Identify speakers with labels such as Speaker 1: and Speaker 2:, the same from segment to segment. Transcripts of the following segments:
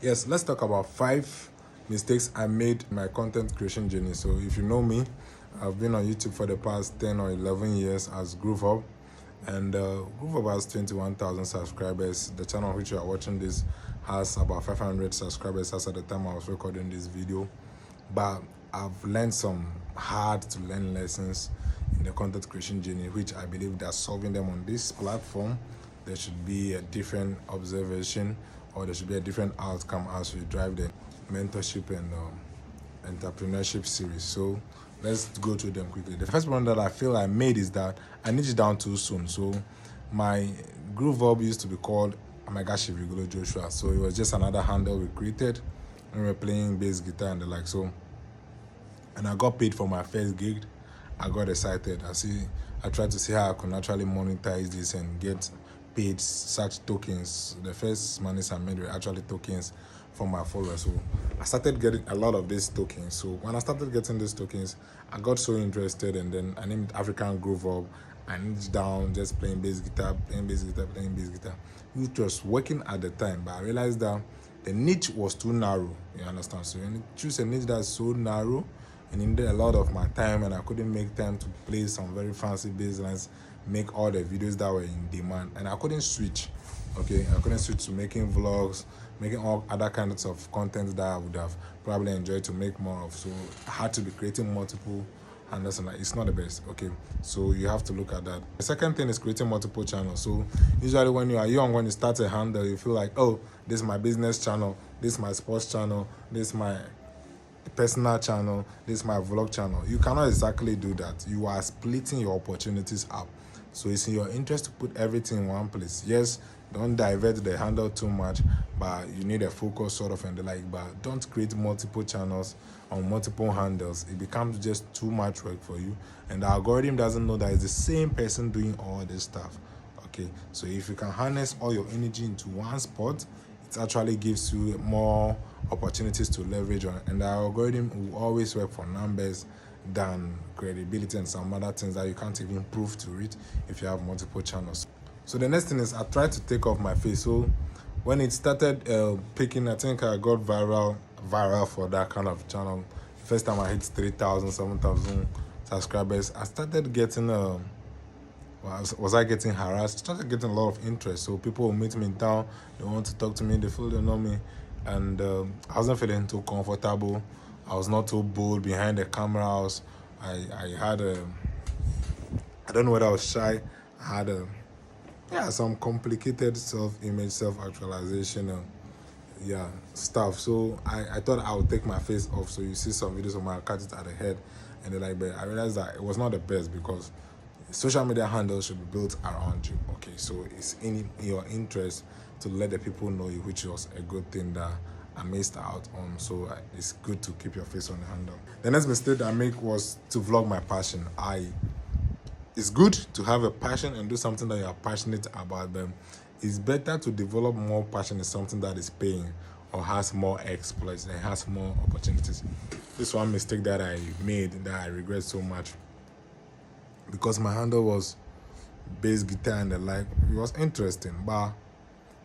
Speaker 1: Yes, let's talk about 5 mistakes I made in my content creation journey. So if you know me, I've been on YouTube for the past 10 or 11 years as GrooveUp, and GrooveUp has 21,000 subscribers. The channel on which you are watching this has about 500 subscribers as at the time I was recording this video. But I've learned some hard to learn lessons in the content creation journey, which I believe that solving them on this platform, there should be a different observation, or there should be a different outcome as we drive the mentorship and entrepreneurship series. So let's go through them quickly. The first one that I feel I made is that I niched down too soon. So my GrooveUp used to be called VIGLO Joshua. So it was just another handle we created when we were playing bass guitar and the like. So, and I got paid for my first gig. I got excited. I tried to see how I could naturally monetize this and get paid such tokens. The first monies I made were actually tokens from my followers. So I started getting a lot of these tokens. So when I started getting these tokens, I got so interested, and then I named African GrooveUp. I niched down just playing bass guitar, which was working at the time. But I realized that the niche was too narrow. You understand? So when you choose a niche that's so narrow, and it needed a lot of my time, and I couldn't make time to play some very fancy bass lines, make all the videos that were in demand, and I couldn't switch. Okay, I couldn't switch to making vlogs, making all other kinds of content that I would have probably enjoyed to make more of. So I had to be creating multiple handles, and it's not the best. Okay, so you have to look at that. The second thing is creating multiple channels. So usually when you are young, when you start a handle, you feel like, oh, this is my business channel, this is my sports channel, this is my personal channel, this is my vlog channel. You cannot exactly do that. You are splitting your opportunities up. So it's in your interest to put everything in one place. Yes, don't divert the handle too much, but you need a focus sort of and the like. But don't create multiple channels on multiple handles. It becomes just too much work for you, and the algorithm doesn't know that it's the same person doing all this stuff. Okay, so if you can harness all your energy into one spot, it actually gives you more opportunities to leverage on, and the algorithm will always work for numbers than credibility and some other things that you can't even prove to it if you have multiple channels. So the next thing is I tried to take off my face. So when it started picking, I think I got viral for that kind of channel. First time I hit 3,000, 7,000 subscribers, I started getting was I getting harassed? I started getting a lot of interest. So people will meet me in town, they want to talk to me, they feel they know me, and I wasn't feeling too comfortable. I was not too bold behind the camera. I had I don't know whether I was shy. I had some complicated self-image, self-actualization, stuff. So I thought I would take my face off. So you see some videos of my cut it at the head, and but I realized that it was not the best, because social media handles should be built around you. Okay, so it's in your interest to let the people know you, which was a good thing that I missed out on. So it's good to keep your face on the handle. The next mistake I make was to vlog my passion. It's good to have a passion and do something that you are passionate about, but it's better to develop more passion in something that is paying or has more exploits and has more opportunities. This is one mistake that I made that I regret so much, because my handle was bass guitar and the like. It was interesting, but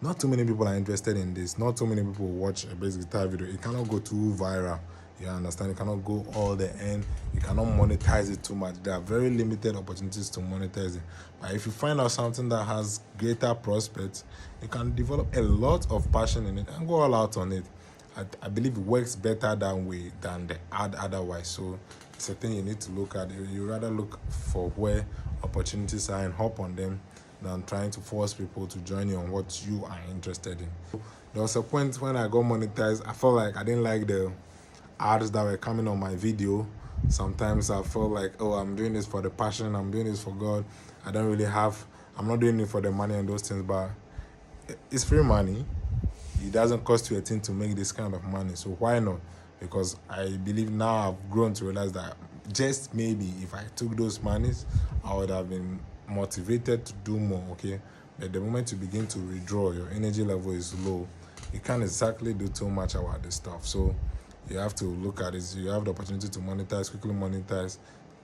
Speaker 1: not too many people are interested in this. Not too many people watch a bass guitar video. It cannot go too viral. You understand? It cannot go all the end. You cannot monetize it too much. There are very limited opportunities to monetize it. But if you find out something that has greater prospects, you can develop a lot of passion in it and go all out on it. I believe it works better that way than the otherwise. So it's a thing you need to look at. You rather look for where opportunities are and hop on them than trying to force people to join you on what you are interested in. There was a point when I got monetized, I felt like I didn't like the ads that were coming on my video. Sometimes I felt like, oh, I'm doing this for the passion, I'm doing this for God. I'm not doing it for the money and those things, but it's free money. It doesn't cost you a thing to make this kind of money, so why not? Because I believe now I've grown to realize that just maybe if I took those monies, I would have been motivated to do more. Okay, but the moment you begin to withdraw, your energy level is low. You can't exactly do too much about this stuff. So you have to look at it. You have the opportunity to monetize, quickly monetize,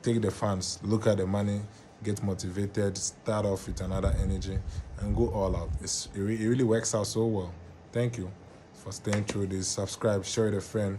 Speaker 1: take the funds, look at the money, get motivated, start off with another energy, and go all out. It really works out so well. Thank you. for staying through this. Subscribe, share with a friend,